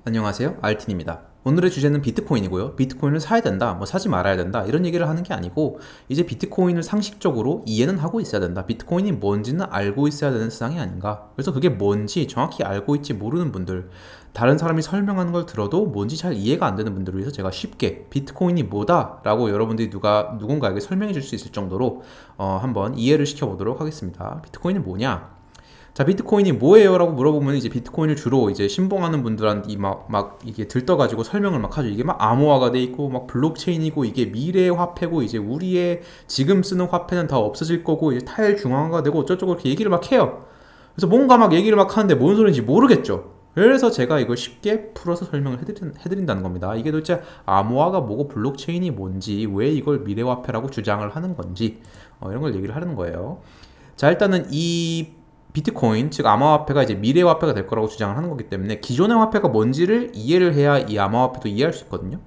안녕하세요, 알틴입니다. 오늘의 주제는 비트코인이고요. 비트코인을 사야 된다, 뭐 사지 말아야 된다 이런 얘기를 하는 게 아니고 이제 비트코인을 상식적으로 이해는 하고 있어야 된다. 비트코인이 뭔지는 알고 있어야 되는 세상이 아닌가. 그래서 그게 뭔지 정확히 알고 있지 모르는 분들, 다른 사람이 설명하는 걸 들어도 뭔지 잘 이해가 안 되는 분들을 위해서 제가 쉽게 비트코인이 뭐다 라고 여러분들이 누군가에게 설명해 줄 수 있을 정도로 한번 이해를 시켜보도록 하겠습니다. 비트코인이 뭐냐? 자, 비트코인이 뭐예요? 라고 물어보면 이제 비트코인을 주로 이제 신봉하는 분들한테 막 이게 들떠가지고 설명을 막 하죠. 이게 막 암호화가 돼 있고, 막 블록체인이고, 이게 미래의 화폐고, 이제 우리의 지금 쓰는 화폐는 다 없어질 거고, 이제 탈중앙화가 되고, 어쩌고 이렇게 얘기를 막 해요. 그래서 뭔가 막 얘기를 막 하는데 뭔 소리인지 모르겠죠. 그래서 제가 이걸 쉽게 풀어서 설명을 해드린다는 겁니다. 이게 도대체 암호화가 뭐고 블록체인이 뭔지, 왜 이걸 미래화폐라고 주장을 하는 건지, 이런 걸 얘기를 하는 거예요. 자, 일단은 이 비트코인, 즉 암호화폐가 이제 미래화폐가 될 거라고 주장을 하는 거기 때문에 기존의 화폐가 뭔지를 이해를 해야 이 암호화폐도 이해할 수 있거든요.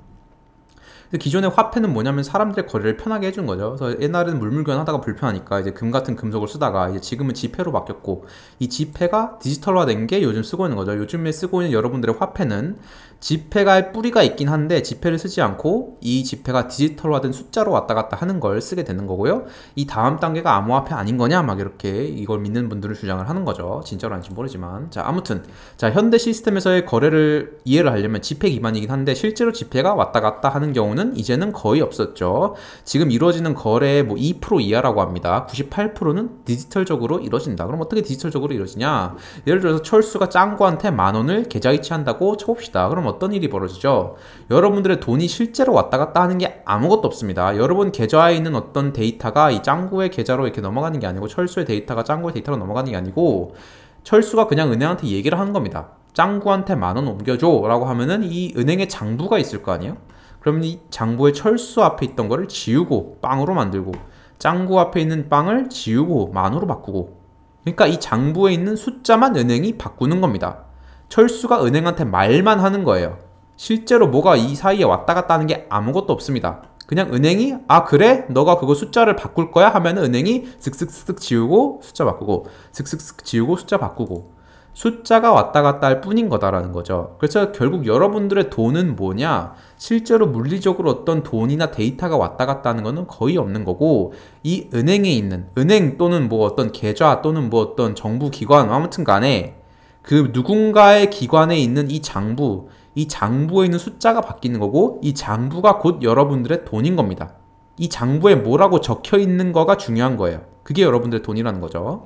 기존의 화폐는 뭐냐면 사람들의 거래를 편하게 해준 거죠. 그래서 옛날에는 물물교환 하다가 불편하니까 이제 금 같은 금속을 쓰다가 이제 지금은 지폐로 바뀌었고, 이 지폐가 디지털화된 게 요즘 쓰고 있는 거죠. 요즘에 쓰고 있는 여러분들의 화폐는 지폐가 뿌리가 있긴 한데 지폐를 쓰지 않고 이 지폐가 디지털화된 숫자로 왔다 갔다 하는 걸 쓰게 되는 거고요. 이 다음 단계가 암호화폐 아닌 거냐 막 이렇게 이걸 믿는 분들을 주장을 하는 거죠. 진짜로 아닌지 모르지만. 자, 아무튼 자, 현대 시스템에서의 거래를 이해를 하려면 지폐 기반이긴 한데 실제로 지폐가 왔다 갔다 하는 경우는 이제는 거의 없었죠. 지금 이루어지는 거래의 뭐 2% 이하라고 합니다. 98%는 디지털적으로 이루어진다. 그럼 어떻게 디지털적으로 이루어지냐? 예를 들어서 철수가 짱구한테 10,000원을 계좌이체한다고 쳐봅시다. 그럼 어떤 일이 벌어지죠? 여러분들의 돈이 실제로 왔다 갔다 하는 게 아무것도 없습니다. 여러분 계좌에 있는 어떤 데이터가 이 짱구의 계좌로 이렇게 넘어가는 게 아니고, 철수의 데이터가 짱구의 데이터로 넘어가는 게 아니고, 철수가 그냥 은행한테 얘기를 하는 겁니다. 짱구한테 10,000원 옮겨줘 라고 하면은 이 은행에 장부가 있을 거 아니에요? 그럼 이 장부에 철수 앞에 있던 거를 지우고 빵으로 만들고, 짱구 앞에 있는 빵을 지우고 만으로 바꾸고, 그러니까 이 장부에 있는 숫자만 은행이 바꾸는 겁니다. 철수가 은행한테 말만 하는 거예요. 실제로 뭐가 이 사이에 왔다 갔다 하는 게 아무것도 없습니다. 그냥 은행이 아 그래? 너가 그거 숫자를 바꿀 거야? 하면 은행이 슥슥슥 지우고 숫자 바꾸고, 슥슥슥 지우고 숫자 바꾸고, 숫자가 왔다 갔다 할 뿐인 거다라는 거죠. 그래서 결국 여러분들의 돈은 뭐냐? 실제로 물리적으로 어떤 돈이나 데이터가 왔다 갔다 하는 거는 거의 없는 거고, 이 은행에 있는, 은행 또는 뭐 어떤 계좌 또는 뭐 어떤 정부 기관, 아무튼 간에 그 누군가의 기관에 있는 이 장부, 이 장부에 있는 숫자가 바뀌는 거고, 이 장부가 곧 여러분들의 돈인 겁니다. 이 장부에 뭐라고 적혀 있는 거가 중요한 거예요. 그게 여러분들의 돈이라는 거죠.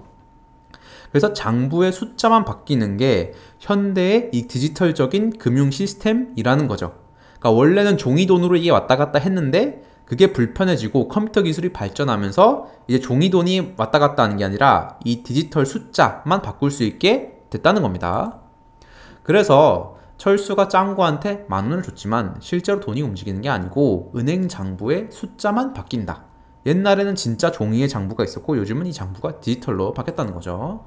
그래서 장부의 숫자만 바뀌는 게 현대의 이 디지털적인 금융 시스템이라는 거죠. 그러니까 원래는 종이 돈으로 이게 왔다 갔다 했는데 그게 불편해지고 컴퓨터 기술이 발전하면서 이제 종이 돈이 왔다 갔다 하는 게 아니라 이 디지털 숫자만 바꿀 수 있게 됐다는 겁니다. 그래서 철수가 짱구한테 10,000원을 줬지만 실제로 돈이 움직이는 게 아니고 은행 장부의 숫자만 바뀐다. 옛날에는 진짜 종이의 장부가 있었고 요즘은 이 장부가 디지털로 바뀌었다는 거죠.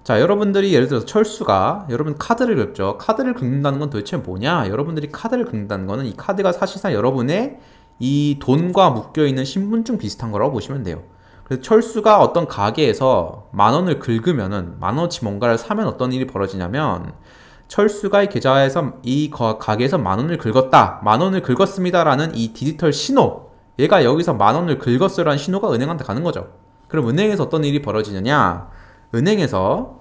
자, 여러분들이 예를 들어서 철수가 여러분 카드를 긁죠. 카드를 긁는다는 건 도대체 뭐냐? 여러분들이 카드를 긁는다는 거는 이 카드가 사실상 여러분의 이 돈과 묶여있는 신분증 비슷한 거라고 보시면 돼요. 그래서 철수가 어떤 가게에서 10,000원을 긁으면은 10,000원어치 뭔가를 사면 어떤 일이 벌어지냐면, 철수가 이 계좌에서 이 가게에서 10,000원을 긁었다, 10,000원을 긁었습니다라는 이 디지털 신호, 얘가 여기서 10,000원을 긁었어라는 신호가 은행한테 가는 거죠. 그럼 은행에서 어떤 일이 벌어지느냐? 은행에서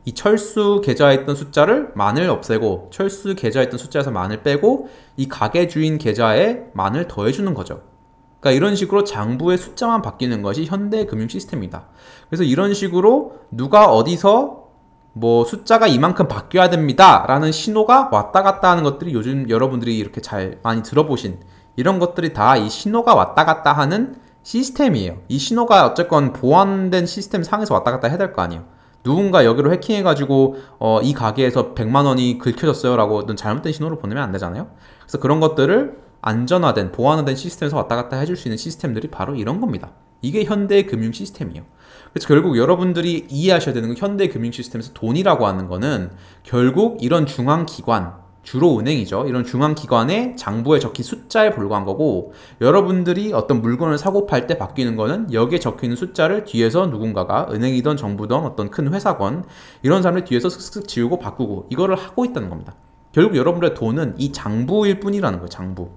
이 철수 계좌에 있던 숫자를 만을 없애고, 철수 계좌에 있던 숫자에서 만을 빼고 이 가게 주인 계좌에 만을 더해주는 거죠. 그러니까 이런 식으로 장부의 숫자만 바뀌는 것이 현대 금융 시스템입니다. 그래서 이런 식으로 누가 어디서 뭐 숫자가 이만큼 바뀌어야 됩니다 라는 신호가 왔다 갔다 하는 것들이 요즘 여러분들이 이렇게 잘 많이 들어보신 이런 것들이 다 이 신호가 왔다 갔다 하는 시스템이에요. 이 신호가 어쨌건 보안된 시스템 상에서 왔다 갔다 해야 될 거 아니에요. 누군가 여기로 해킹해가지고 이 가게에서 100만원이 긁혀졌어요 라고 어떤 잘못된 신호를 보내면 안 되잖아요. 그래서 그런 것들을 안전화된, 보안화된 시스템에서 왔다 갔다 해줄 수 있는 시스템들이 바로 이런 겁니다. 이게 현대의 금융 시스템이에요. 그래서 결국 여러분들이 이해하셔야 되는 건, 현대 금융 시스템에서 돈이라고 하는 거는 결국 이런 중앙기관, 주로 은행이죠. 이런 중앙기관의 장부에 적힌 숫자에 불과한 거고, 여러분들이 어떤 물건을 사고 팔 때 바뀌는 거는 여기에 적혀있는 숫자를 뒤에서 누군가가, 은행이든 정부든 어떤 큰 회사건 이런 사람을 뒤에서 슥슥 지우고 바꾸고 이거를 하고 있다는 겁니다. 결국 여러분들의 돈은 이 장부일 뿐이라는 거예요. 장부.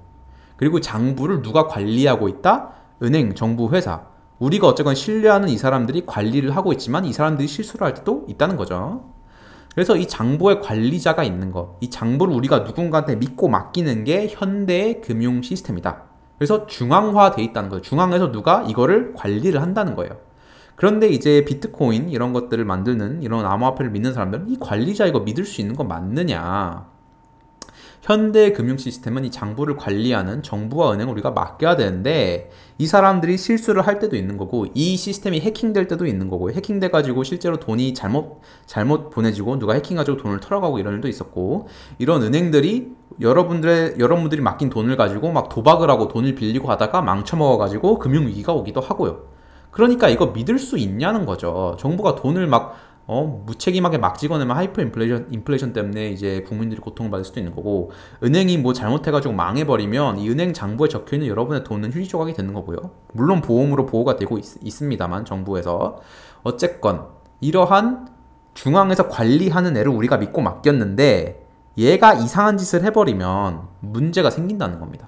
그리고 장부를 누가 관리하고 있다? 은행, 정부, 회사. 우리가 어쨌건 신뢰하는 이 사람들이 관리를 하고 있지만 이 사람들이 실수를 할 때도 있다는 거죠. 그래서 이 장부의 관리자가 있는 거, 이 장부를 우리가 누군가한테 믿고 맡기는 게 현대의 금융 시스템이다. 그래서 중앙화돼 있다는 거예요. 중앙에서 누가 이거를 관리를 한다는 거예요. 그런데 이제 비트코인 이런 것들을 만드는 이런 암호화폐를 믿는 사람들은 이 관리자 이거 믿을 수 있는 거 맞느냐? 현대 금융 시스템은 이 장부를 관리하는 정부와 은행을 우리가 맡겨야 되는데 이 사람들이 실수를 할 때도 있는 거고 이 시스템이 해킹될 때도 있는 거고 해킹돼가지고 실제로 돈이 잘못 보내지고 누가 해킹해가지고 돈을 털어가고 이런 일도 있었고 이런 은행들이 여러분들이 맡긴 돈을 가지고 막 도박을 하고 돈을 빌리고 하다가 망쳐먹어가지고 금융위기가 오기도 하고요. 그러니까 이거 믿을 수 있냐는 거죠. 정부가 돈을 막 무책임하게 막 찍어내면 하이퍼 인플레이션 때문에 이제 국민들이 고통을 받을 수도 있는 거고 은행이 뭐 잘못해가지고 망해버리면 이 은행 장부에 적혀있는 여러분의 돈은 휴지 조각이 되는 거고요. 물론 보험으로 보호가 되고 있습니다만 정부에서 어쨌건 이러한 중앙에서 관리하는 애를 우리가 믿고 맡겼는데 얘가 이상한 짓을 해버리면 문제가 생긴다는 겁니다.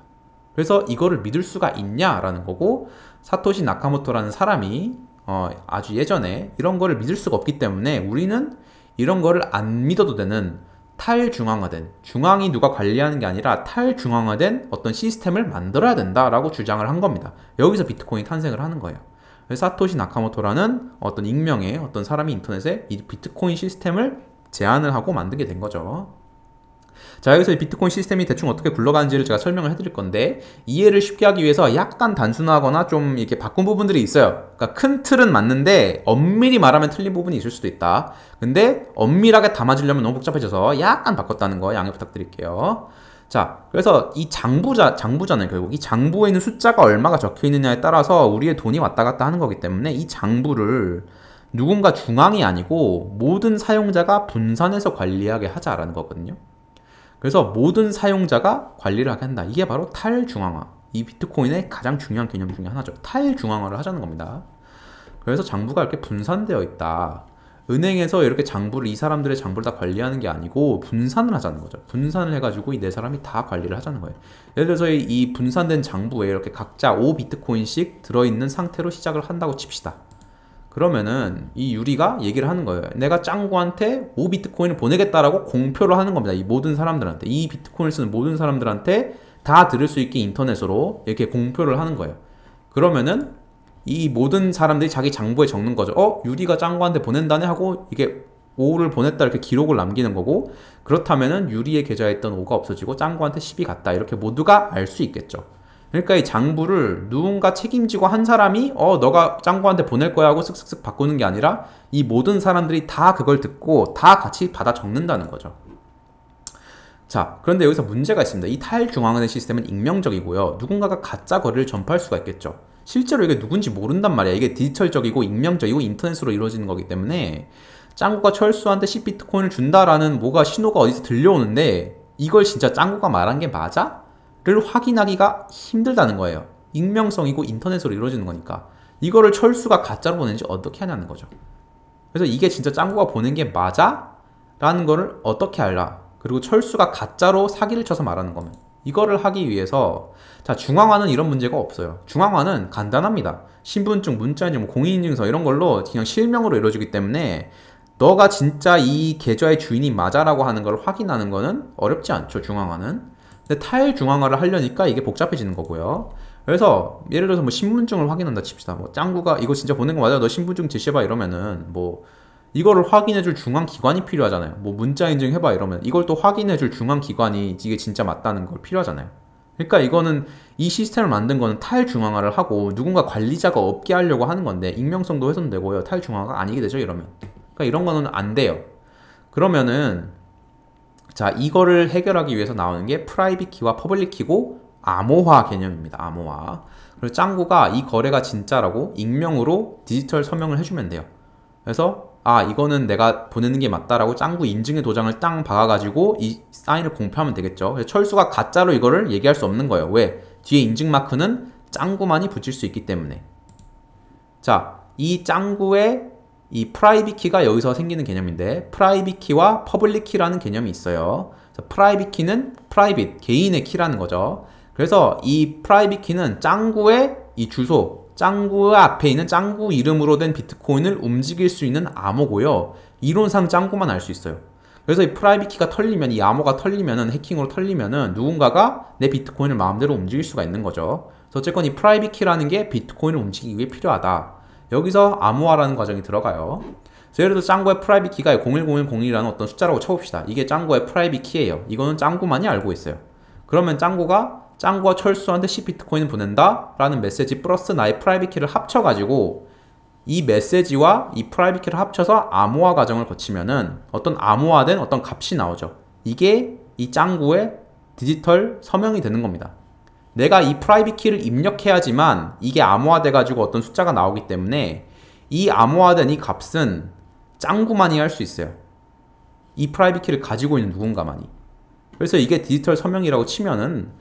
그래서 이거를 믿을 수가 있냐라는 거고 사토시 나카모토라는 사람이 아주 예전에 이런 거를 믿을 수가 없기 때문에 우리는 이런 거를 안 믿어도 되는 탈중앙화된, 중앙이 누가 관리하는 게 아니라 탈중앙화된 어떤 시스템을 만들어야 된다라고 주장을 한 겁니다. 여기서 비트코인이 탄생을 하는 거예요. 사토시 나카모토라는 어떤 익명의 어떤 사람이 인터넷에 이 비트코인 시스템을 제안을 하고 만들게 된 거죠. 자, 여기서 이 비트코인 시스템이 대충 어떻게 굴러가는지를 제가 설명을 해드릴 건데 이해를 쉽게 하기 위해서 약간 단순하거나 좀 이렇게 바꾼 부분들이 있어요. 그러니까 큰 틀은 맞는데 엄밀히 말하면 틀린 부분이 있을 수도 있다. 근데 엄밀하게 담아주려면 너무 복잡해져서 약간 바꿨다는 거 양해 부탁드릴게요. 자, 그래서 이 장부잖아요. 결국 이 장부에 있는 숫자가 얼마가 적혀 있느냐에 따라서 우리의 돈이 왔다 갔다 하는 거기 때문에 이 장부를 누군가 중앙이 아니고 모든 사용자가 분산해서 관리하게 하자라는 거거든요. 그래서 모든 사용자가 관리를 하게 한다. 이게 바로 탈중앙화. 이 비트코인의 가장 중요한 개념 중에 하나죠. 탈중앙화를 하자는 겁니다. 그래서 장부가 이렇게 분산되어 있다. 은행에서 이렇게 이 사람들의 장부를 다 관리하는 게 아니고 분산을 하자는 거죠. 분산을 해가지고 이 네 사람이 다 관리를 하자는 거예요. 예를 들어서 이 분산된 장부에 이렇게 각자 5비트코인씩 들어있는 상태로 시작을 한다고 칩시다. 그러면은 이 유리가 얘기를 하는 거예요. 내가 짱구한테 5비트코인을 보내겠다라고 공표를 하는 겁니다. 이 모든 사람들한테. 이 비트코인을 쓰는 모든 사람들한테 다 들을 수 있게 인터넷으로 이렇게 공표를 하는 거예요. 그러면은 이 모든 사람들이 자기 장부에 적는 거죠. 유리가 짱구한테 보낸다네 하고 이게 5를 보냈다 이렇게 기록을 남기는 거고 그렇다면은 유리의 계좌에 있던 5가 없어지고 짱구한테 10이 갔다. 이렇게 모두가 알 수 있겠죠. 그러니까 이 장부를 누군가 책임지고 한 사람이 너가 짱구한테 보낼 거야 하고 쓱쓱쓱 바꾸는 게 아니라 이 모든 사람들이 다 그걸 듣고 다 같이 받아 적는다는 거죠. 자, 그런데 여기서 문제가 있습니다. 이 탈중앙화된 시스템은 익명적이고요. 누군가가 가짜 거래를 전파할 수가 있겠죠. 실제로 이게 누군지 모른단 말이야. 이게 디지털적이고 익명적이고 인터넷으로 이루어지는 거기 때문에 짱구가 철수한테 10비트코인을 준다라는 뭐가 신호가 어디서 들려오는데 이걸 진짜 짱구가 말한 게 맞아? 를 확인하기가 힘들다는 거예요. 익명성이고 인터넷으로 이루어지는 거니까. 이거를 철수가 가짜로 보내는지 어떻게 하냐는 거죠. 그래서 이게 진짜 짱구가 보낸 게 맞아? 라는 거를 어떻게 알라? 그리고 철수가 가짜로 사기를 쳐서 말하는 거면 이거를 하기 위해서 자, 중앙화는 이런 문제가 없어요. 중앙화는 간단합니다. 신분증, 문자인증, 공인인증서 이런 걸로 그냥 실명으로 이루어지기 때문에 너가 진짜 이 계좌의 주인이 맞아라고 하는 걸 확인하는 거는 어렵지 않죠. 중앙화는. 근데 탈중앙화를 하려니까 이게 복잡해지는 거고요. 그래서 예를 들어서 뭐 신분증을 확인한다 칩시다. 뭐 짱구가 이거 진짜 보낸 거 맞아? 너 신분증 제시해봐 이러면은 뭐 이거를 확인해줄 중앙기관이 필요하잖아요. 뭐 문자 인증 해봐 이러면 이걸 또 확인해줄 중앙기관이 이게 진짜 맞다는 걸 필요하잖아요. 그러니까 이거는 이 시스템을 만든 거는 탈중앙화를 하고 누군가 관리자가 없게 하려고 하는 건데 익명성도 훼손되고요. 탈중앙화가 아니게 되죠 이러면. 그러니까 이런 거는 안 돼요. 그러면은 자, 이거를 해결하기 위해서 나오는 게 프라이빗 키와 퍼블릭 키고 암호화 개념입니다. 암호화. 그래서 짱구가 이 거래가 진짜라고 익명으로 디지털 서명을 해주면 돼요. 그래서 이거는 내가 보내는 게 맞다라고 짱구 인증의 도장을 땅 박아가지고 이 사인을 공표하면 되겠죠. 그래서 철수가 가짜로 이거를 얘기할 수 없는 거예요. 왜? 뒤에 인증 마크는 짱구만이 붙일 수 있기 때문에. 자, 이 짱구의 이 프라이빗 키가 여기서 생기는 개념인데 프라이빗 키와 퍼블릭 키라는 개념이 있어요. 프라이빗 키는 프라이빗, 개인의 키라는 거죠. 그래서 이 프라이빗 키는 짱구의 이 주소, 짱구 앞에 있는 짱구 이름으로 된 비트코인을 움직일 수 있는 암호고요. 이론상 짱구만 알 수 있어요. 그래서 이 프라이빗 키가 털리면, 이 암호가 털리면은, 해킹으로 털리면은 누군가가 내 비트코인을 마음대로 움직일 수가 있는 거죠. 그래서 어쨌건 이 프라이빗 키라는 게 비트코인을 움직이기 위해 필요하다. 여기서 암호화라는 과정이 들어가요. 그래서 예를 들어 짱구의 프라이빗 키가 01001이라는 어떤 숫자라고 쳐봅시다. 이게 짱구의 프라이빗 키예요. 이거는 짱구만이 알고 있어요. 그러면 짱구가 철수한테 10비트코인을 보낸다 라는 메시지 플러스 나의 프라이빗 키를 합쳐가지고 이 메시지와 이 프라이빗 키를 합쳐서 암호화 과정을 거치면은 어떤 암호화된 어떤 값이 나오죠. 이게 이 짱구의 디지털 서명이 되는 겁니다. 내가 이 프라이빗 키를 입력해야지만 이게 암호화돼가지고 어떤 숫자가 나오기 때문에 이 암호화된 이 값은 짱구만이 할 수 있어요. 이 프라이빗 키를 가지고 있는 누군가만이. 그래서 이게 디지털 서명이라고 치면은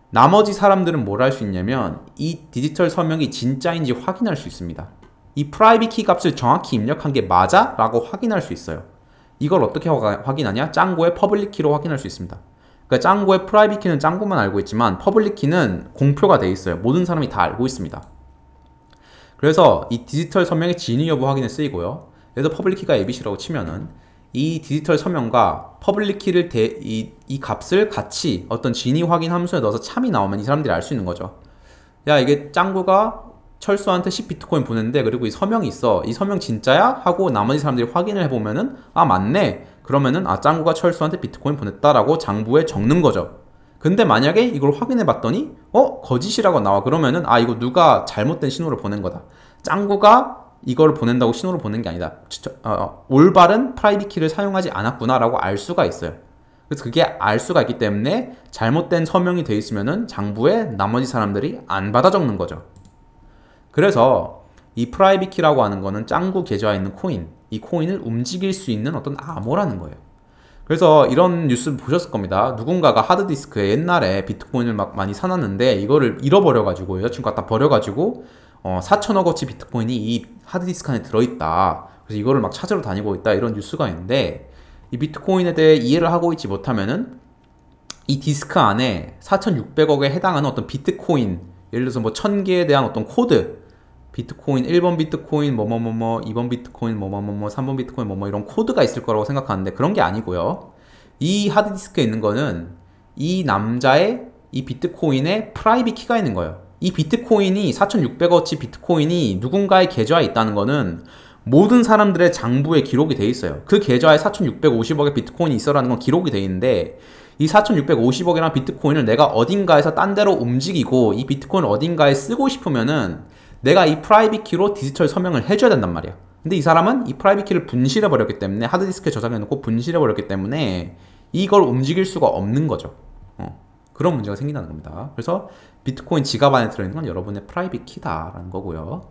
나머지 사람들은 뭘 할 수 있냐면 이 디지털 서명이 진짜인지 확인할 수 있습니다. 이 프라이빗 키 값을 정확히 입력한 게 맞아? 라고 확인할 수 있어요. 이걸 어떻게 확인하냐? 짱구의 퍼블릭 키로 확인할 수 있습니다. 그러니까 짱구의 프라이빗 키는 짱구만 알고 있지만 퍼블릭 키는 공표가 돼 있어요. 모든 사람이 다 알고 있습니다. 그래서 이 디지털 서명의 진위 여부 확인에 쓰이고요. 그래서 퍼블릭 키가 ABC라고 치면은 이 디지털 서명과 퍼블릭 키를 이 값을 같이 어떤 진위 확인 함수에 넣어서 참이 나오면 이 사람들이 알 수 있는 거죠. 야, 이게 짱구가 철수한테 10비트코인 보냈는데 그리고 이 서명이 있어. 이 서명 진짜야? 하고 나머지 사람들이 확인을 해보면은 아, 맞네. 그러면은 아, 짱구가 철수한테 비트코인 보냈다라고 장부에 적는 거죠. 근데 만약에 이걸 확인해 봤더니 거짓이라고 나와. 그러면은 아, 이거 누가 잘못된 신호를 보낸 거다. 짱구가 이걸 보낸다고 신호를 보낸 게 아니다. 올바른 프라이빗 키를 사용하지 않았구나라고 알 수가 있어요. 그래서 그게 알 수가 있기 때문에 잘못된 서명이 돼 있으면은 장부에 나머지 사람들이 안 받아 적는 거죠. 그래서 이 프라이빗 키라고 하는 거는 짱구 계좌에 있는 코인, 이 코인을 움직일 수 있는 어떤 암호라는 거예요. 그래서 이런 뉴스를 보셨을 겁니다. 누군가가 하드디스크에 옛날에 비트코인을 막 많이 사놨는데 이거를 잃어버려가지고 여자친구가 다 버려가지고 4천억어치 비트코인이 이 하드디스크 안에 들어있다. 그래서 이거를 막 찾으러 다니고 있다. 이런 뉴스가 있는데 이 비트코인에 대해 이해를 하고 있지 못하면은 이 디스크 안에 4,600억에 해당하는 어떤 비트코인, 예를 들어서 뭐 1000개에 대한 어떤 코드, 비트코인 1번 비트코인 뭐뭐뭐뭐 2번 비트코인 뭐뭐뭐뭐 3번 비트코인 뭐뭐 이런 코드가 있을 거라고 생각하는데 그런 게 아니고요. 이 하드디스크에 있는 거는 이 남자의 이 비트코인의 프라이빗 키가 있는 거예요. 이 비트코인이 4,600어치 비트코인이 누군가의 계좌에 있다는 거는 모든 사람들의 장부에 기록이 돼 있어요. 그 계좌에 4,650억의 비트코인이 있어라는 건 기록이 돼 있는데 이 4,650억이라는 비트코인을 내가 어딘가에서 딴 데로 움직이고 이 비트코인을 어딘가에 쓰고 싶으면은 내가 이 프라이빗 키로 디지털 서명을 해줘야 된단 말이야. 근데 이 사람은 이 프라이빗 키를 분실해 버렸기 때문에 하드디스크에 저장해 놓고 분실해 버렸기 때문에 이걸 움직일 수가 없는 거죠. 그런 문제가 생긴다는 겁니다. 그래서 비트코인 지갑 안에 들어있는 건 여러분의 프라이빗 키다라는 거고요.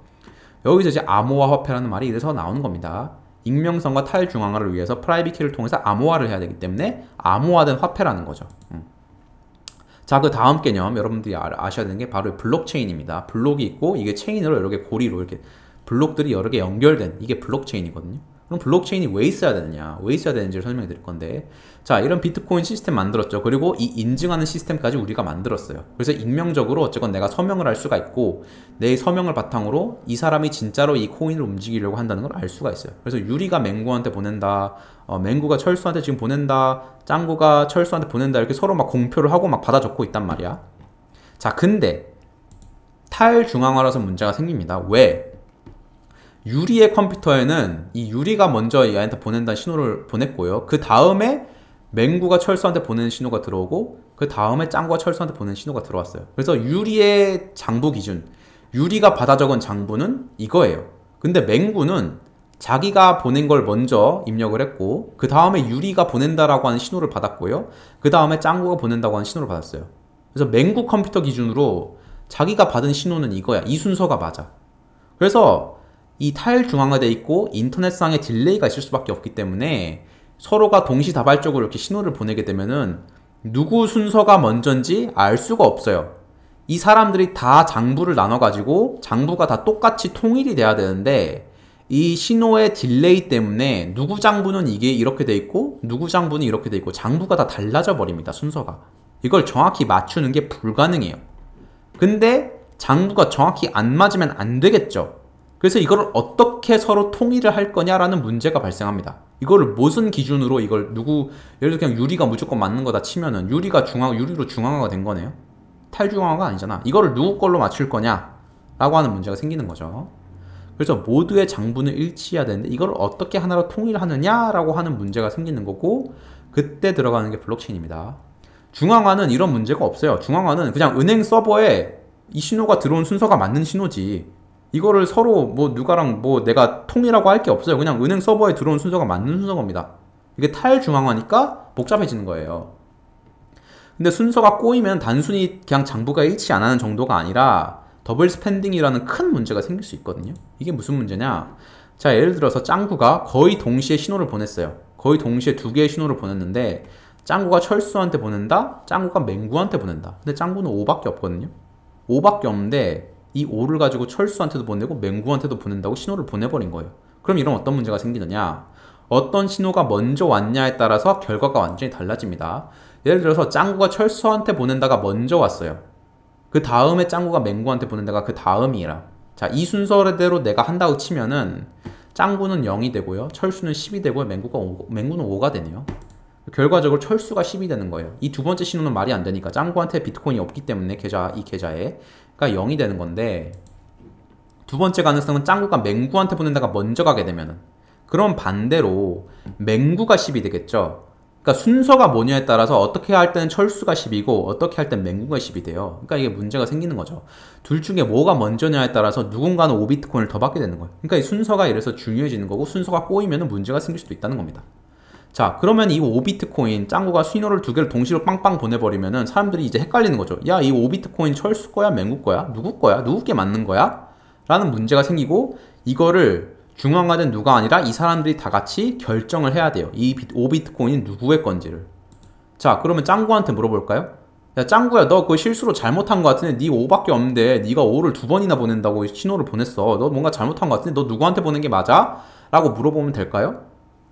여기서 이제 암호화 화폐라는 말이 이래서 나오는 겁니다. 익명성과 탈중앙화를 위해서 프라이빗 키를 통해서 암호화를 해야 되기 때문에 암호화된 화폐라는 거죠. 자, 그 다음 개념 여러분들이 아셔야 되는 게 바로 블록체인입니다. 블록이 있고 이게 체인으로 여러 개 고리로 이렇게 블록들이 여러 개 연결된 이게 블록체인이거든요. 그럼 블록체인이 왜 있어야 되느냐, 왜 있어야 되는지를 설명해 드릴 건데, 자, 이런 비트코인 시스템 만들었죠. 그리고 이 인증하는 시스템까지 우리가 만들었어요. 그래서 익명적으로 어쨌건 내가 서명을 할 수가 있고 내 서명을 바탕으로 이 사람이 진짜로 이 코인을 움직이려고 한다는 걸 알 수가 있어요. 그래서 유리가 맹구한테 보낸다, 맹구가 철수한테 지금 보낸다, 짱구가 철수한테 보낸다, 이렇게 서로 막 공표를 하고 막 받아 적고 있단 말이야. 자, 근데 탈중앙화라서 문제가 생깁니다. 왜? 유리의 컴퓨터에는 이 유리가 먼저 얘한테 보낸다는 신호를 보냈고요. 그 다음에 맹구가 철수한테 보내는 신호가 들어오고 그 다음에 짱구가 철수한테 보내는 신호가 들어왔어요. 그래서 유리의 장부 기준, 유리가 받아 적은 장부는 이거예요. 근데 맹구는 자기가 보낸 걸 먼저 입력을 했고 그 다음에 유리가 보낸다라고 하는 신호를 받았고요. 그 다음에 짱구가 보낸다고 하는 신호를 받았어요. 그래서 맹구 컴퓨터 기준으로 자기가 받은 신호는 이거야. 이 순서가 맞아. 그래서 이 탈중앙화되어 있고 인터넷상의 딜레이가 있을 수밖에 없기 때문에 서로가 동시다발적으로 이렇게 신호를 보내게 되면은 누구 순서가 먼저인지 알 수가 없어요. 이 사람들이 다 장부를 나눠가지고 장부가 다 똑같이 통일이 돼야 되는데 이 신호의 딜레이 때문에 누구 장부는 이게 이렇게 돼 있고 누구 장부는 이렇게 돼 있고 장부가 다 달라져 버립니다. 순서가. 이걸 정확히 맞추는 게 불가능해요. 근데 장부가 정확히 안 맞으면 안 되겠죠. 그래서 이걸 어떻게 서로 통일을 할 거냐라는 문제가 발생합니다. 이거를 무슨 기준으로 이걸 예를 들어 그냥 유리가 무조건 맞는 거다 치면은 유리로 중앙화가 된 거네요. 탈중앙화가 아니잖아. 이거를 누구 걸로 맞출 거냐 라고 하는 문제가 생기는 거죠. 그래서 모두의 장부는 일치해야 되는데 이걸 어떻게 하나로 통일하느냐라고 하는 문제가 생기는 거고, 그때 들어가는 게 블록체인입니다. 중앙화는 이런 문제가 없어요. 중앙화는 그냥 은행 서버에 이 신호가 들어온 순서가 맞는 신호지, 이거를 서로 누가랑 내가 통일하고 할 게 없어요. 그냥 은행 서버에 들어온 순서가 맞는 순서입니다. 이게 탈중앙화니까 복잡해지는 거예요. 근데 순서가 꼬이면 단순히 그냥 장부가 일치 안 하는 정도가 아니라 더블 스펜딩이라는 큰 문제가 생길 수 있거든요. 이게 무슨 문제냐? 자, 예를 들어서 짱구가 거의 동시에 신호를 보냈어요. 거의 동시에 두 개의 신호를 보냈는데 짱구가 철수한테 보낸다, 짱구가 맹구한테 보낸다. 근데 짱구는 5밖에 없거든요. 5밖에 없는데 이 5를 가지고 철수한테도 보내고 맹구한테도 보낸다고 신호를 보내버린 거예요. 그럼 이런 어떤 문제가 생기느냐? 어떤 신호가 먼저 왔냐에 따라서 결과가 완전히 달라집니다. 예를 들어서 짱구가 철수한테 보낸다가 먼저 왔어요. 그 다음에 짱구가 맹구한테 보낸다가 그 다음이라. 자, 이 순서대로 내가 한다고 치면은 짱구는 0이 되고요, 철수는 10이 되고요, 맹구는 5가 되네요. 결과적으로 철수가 10이 되는 거예요. 이 두 번째 신호는 말이 안 되니까 짱구한테 비트코인이 없기 때문에 이 계좌에 그러니까 0이 되는 건데, 두 번째 가능성은 짱구가 맹구한테 보낸다가 먼저 가게 되면은, 그럼 반대로 맹구가 10이 되겠죠. 그러니까 순서가 뭐냐에 따라서 어떻게 할 때는 철수가 10이고 어떻게 할 때는 맹구가 10이 돼요. 그러니까 이게 문제가 생기는 거죠. 둘 중에 뭐가 먼저냐에 따라서 누군가는 5비트코인을 더 받게 되는 거예요. 그러니까 이 순서가 이래서 중요해지는 거고, 순서가 꼬이면 문제가 생길 수도 있다는 겁니다. 자, 그러면 이 5비트코인 짱구가 신호를 두 개를 동시로 빵빵 보내버리면은 사람들이 이제 헷갈리는 거죠. 야, 이 5비트코인 철수 거야? 맹구 거야? 누구 거야? 누구께 맞는 거야? 라는 문제가 생기고, 이거를 중앙화된 누가 아니라 이 사람들이 다 같이 결정을 해야 돼요. 이 5비트코인이 누구의 건지를. 자, 그러면 짱구한테 물어볼까요? 야, 짱구야, 너 그거 실수로 잘못한 거 같은데 네 5밖에 없는데 네가 5를 두 번이나 보낸다고 신호를 보냈어. 너 뭔가 잘못한 거 같은데 너 누구한테 보낸 게 맞아? 라고 물어보면 될까요?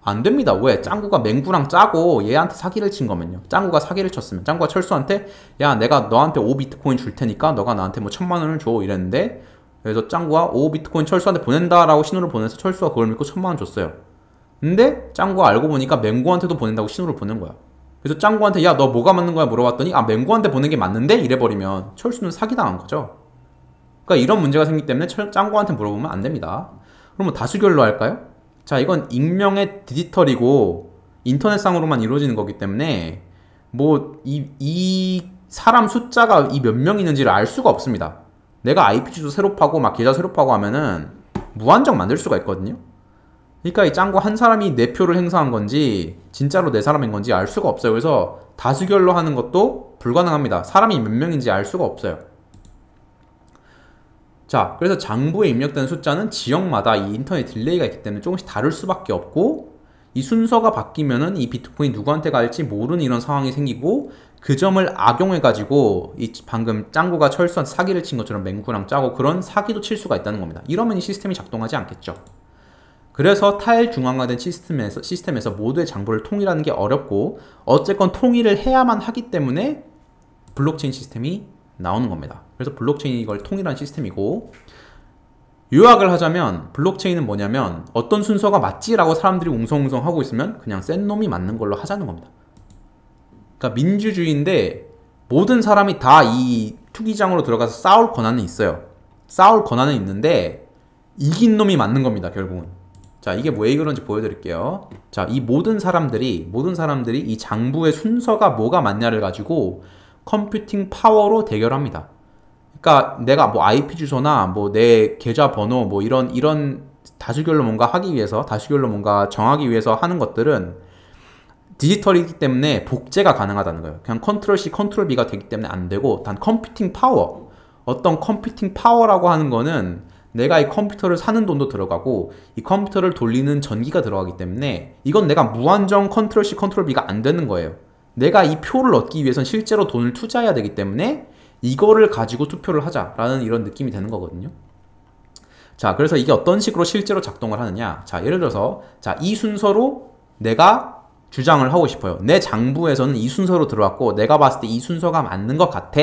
안 됩니다. 왜? 짱구가 맹구랑 짜고 얘한테 사기를 친 거면요. 짱구가 사기를 쳤으면 짱구가 철수한테 야, 내가 너한테 5비트코인 줄 테니까 너가 나한테 뭐 1000만 원을 줘 이랬는데, 그래서 짱구가 5비트코인 철수한테 보낸다라고 신호를 보내서 철수가 그걸 믿고 1000만 원 줬어요. 근데 짱구가 알고 보니까 맹구한테도 보낸다고 신호를 보낸 거야. 그래서 짱구한테 야, 너 뭐가 맞는 거야 물어봤더니 아, 맹구한테 보낸 게 맞는데? 이래버리면 철수는 사기당한 거죠. 그러니까 이런 문제가 생기기 때문에 짱구한테 물어보면 안 됩니다. 그러면 다수결로 할까요? 자, 이건 익명의 디지털이고 인터넷상으로만 이루어지는 거기 때문에 이 사람 숫자가 이 몇 명 있는지를 알 수가 없습니다. 내가 IP 주소 새로 파고 막 계좌 새로 파고 하면은 무한정 만들 수가 있거든요. 그러니까 이 짱구 한 사람이 내 표를 행사한 건지 진짜로 내 사람인 건지 알 수가 없어요. 그래서 다수결로 하는 것도 불가능합니다. 사람이 몇 명인지 알 수가 없어요. 자, 그래서 장부에 입력되는 숫자는 지역마다 이 인터넷 딜레이가 있기 때문에 조금씩 다를 수밖에 없고, 이 순서가 바뀌면은 이 비트코인이 누구한테 갈지 모르는 이런 상황이 생기고, 그 점을 악용해가지고 이 방금 짱구가 철수한테 사기를 친 것처럼 맹구랑 짜고 그런 사기도 칠 수가 있다는 겁니다. 이러면 이 시스템이 작동하지 않겠죠. 그래서 탈중앙화된 시스템에서 모두의 장부를 통일하는 게 어렵고, 어쨌건 통일을 해야만 하기 때문에 블록체인 시스템이 나오는 겁니다. 그래서 블록체인이 이걸 통일한 시스템이고, 요약을 하자면 블록체인은 뭐냐면 어떤 순서가 맞지라고 사람들이 웅성웅성 하고 있으면 그냥 센 놈이 맞는 걸로 하자는 겁니다. 그러니까 민주주의인데 모든 사람이 다 이 투기장으로 들어가서 싸울 권한은 있어요. 싸울 권한은 있는데 이긴 놈이 맞는 겁니다, 결국은. 자, 이게 왜 그런지 보여드릴게요. 자, 이 모든 사람들이 이 장부의 순서가 뭐가 맞냐를 가지고 컴퓨팅 파워로 대결합니다. 그러니까 내가 IP 주소나 내 계좌 번호 이런 다수결로 뭔가 하기 위해서, 다수결로 뭔가 정하기 위해서 하는 것들은 디지털이기 때문에 복제가 가능하다는 거예요. 그냥 컨트롤 C, 컨트롤 B가 되기 때문에 안 되고, 단 컴퓨팅 파워, 어떤 컴퓨팅 파워라고 하는 거는 내가 이 컴퓨터를 사는 돈도 들어가고 이 컴퓨터를 돌리는 전기가 들어가기 때문에 이건 내가 무한정 컨트롤 C, 컨트롤 B가 안 되는 거예요. 내가 이 표를 얻기 위해선 실제로 돈을 투자해야 되기 때문에 이거를 가지고 투표를 하자라는 이런 느낌이 되는 거거든요. 자, 그래서 이게 어떤 식으로 실제로 작동을 하느냐. 자, 예를 들어서, 자, 이 순서로 내가 주장을 하고 싶어요. 내 장부에서는 이 순서로 들어왔고, 내가 봤을 때 이 순서가 맞는 것 같아.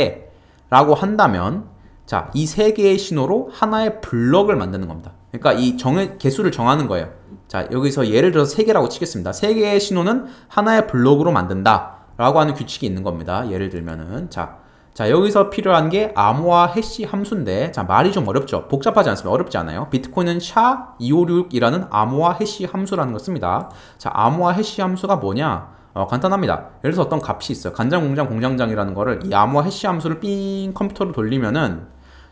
라고 한다면, 자, 이 세 개의 신호로 하나의 블럭을 만드는 겁니다. 그러니까 이 개수를 정하는 거예요. 자, 여기서 예를 들어서 세 개라고 치겠습니다. 세 개의 신호는 하나의 블럭으로 만든다. 라고 하는 규칙이 있는 겁니다. 예를 들면은, 자, 여기서 필요한 게 암호화 해시 함수인데, 자, 말이 좀 어렵죠? 복잡하지 않습니다. 어렵지 않아요. 비트코인은 SHA-256이라는 암호화 해시 함수라는 걸 씁니다. 자, 암호화 해시 함수가 뭐냐? 간단합니다. 예를 들어서 어떤 값이 있어요. 간장공장 공장장이라는 거를 이 암호화 해시 함수를 삥 컴퓨터로 돌리면은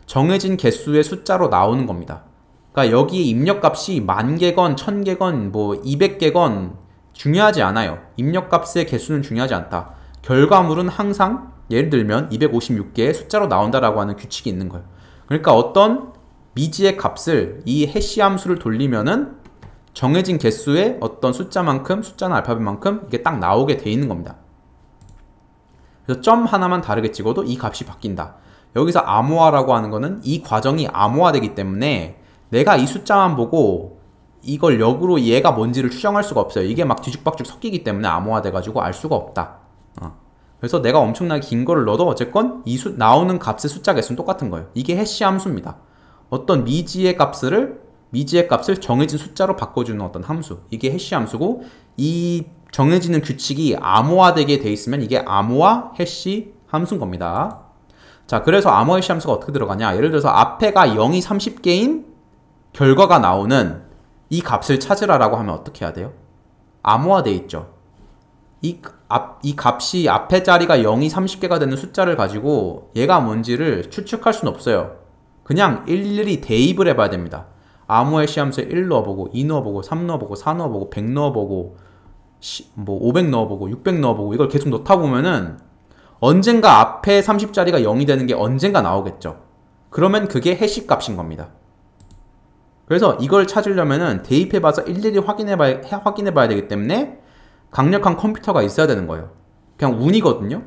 정해진 개수의 숫자로 나오는 겁니다. 그러니까 여기에 입력값이 10,000개건, 1000개건, 뭐 200개건 중요하지 않아요. 입력값의 개수는 중요하지 않다. 결과물은 항상 예를 들면 256개의 숫자로 나온다라고 하는 규칙이 있는 거예요. 그러니까 어떤 미지의 값을 이 해시 함수를 돌리면은 정해진 개수의 어떤 숫자만큼, 숫자나 알파벳만큼 이게 딱 나오게 돼 있는 겁니다. 그래서 점 하나만 다르게 찍어도 이 값이 바뀐다. 여기서 암호화라고 하는 거는 이 과정이 암호화되기 때문에 내가 이 숫자만 보고 이걸 역으로 얘가 뭔지를 추정할 수가 없어요. 이게 막 뒤죽박죽 섞이기 때문에 암호화돼가지고 알 수가 없다. 그래서 내가 엄청나게 긴 거를 넣어도 어쨌건 나오는 값의 숫자 개수는 똑같은 거예요. 이게 해시 함수입니다. 어떤 미지의 값을 정해진 숫자로 바꿔주는 어떤 함수. 이게 해시 함수고, 이 정해지는 규칙이 암호화되게 돼 있으면 이게 암호화 해시 함수인 겁니다. 자, 그래서 암호화 해시 함수가 어떻게 들어가냐. 예를 들어서 앞에가 0이 30개인 결과가 나오는 이 값을 찾으라라고 하면 어떻게 해야 돼요? 암호화돼 있죠. 이 값이 앞에 자리가 0이 30개가 되는 숫자를 가지고 얘가 뭔지를 추측할 수는 없어요. 그냥 일일이 대입을 해봐야 됩니다. 암호화 해시 함수에 1 넣어보고 2 넣어보고 3 넣어보고 4 넣어보고 100 넣어보고 뭐 500 넣어보고 600 넣어보고 이걸 계속 넣다 보면은 언젠가 앞에 30자리가 0이 되는 게 언젠가 나오겠죠. 그러면 그게 해시 값인 겁니다. 그래서 이걸 찾으려면은 대입해봐서 일일이 확인해봐야 되기 때문에 강력한 컴퓨터가 있어야 되는 거예요. 그냥 운이거든요.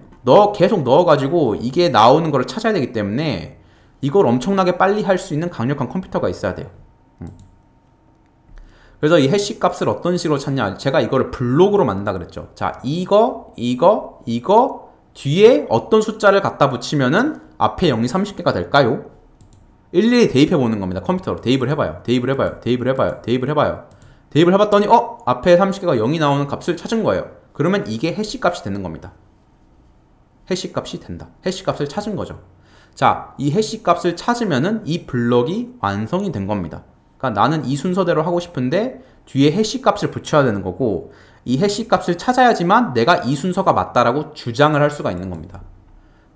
계속 넣어가지고 이게 나오는 걸 찾아야 되기 때문에 이걸 엄청나게 빨리 할 수 있는 강력한 컴퓨터가 있어야 돼요. 그래서 이 해시 값을 어떤 식으로 찾냐. 제가 이거를 블록으로 만든다 그랬죠. 자, 이거 뒤에 어떤 숫자를 갖다 붙이면은 앞에 0이 30개가 될까요? 일일이 대입해보는 겁니다. 컴퓨터로 대입을 해봐요. 대입을 해봤더니 앞에 30개가 0이 나오는 값을 찾은 거예요. 그러면 이게 해시 값이 되는 겁니다. 해시 값이 된다. 해시 값을 찾은 거죠. 자, 이 해시 값을 찾으면은 이 블럭이 완성이 된 겁니다. 그러니까 나는 이 순서대로 하고 싶은데 뒤에 해시 값을 붙여야 되는 거고, 이 해시 값을 찾아야지만 내가 이 순서가 맞다라고 주장을 할 수가 있는 겁니다.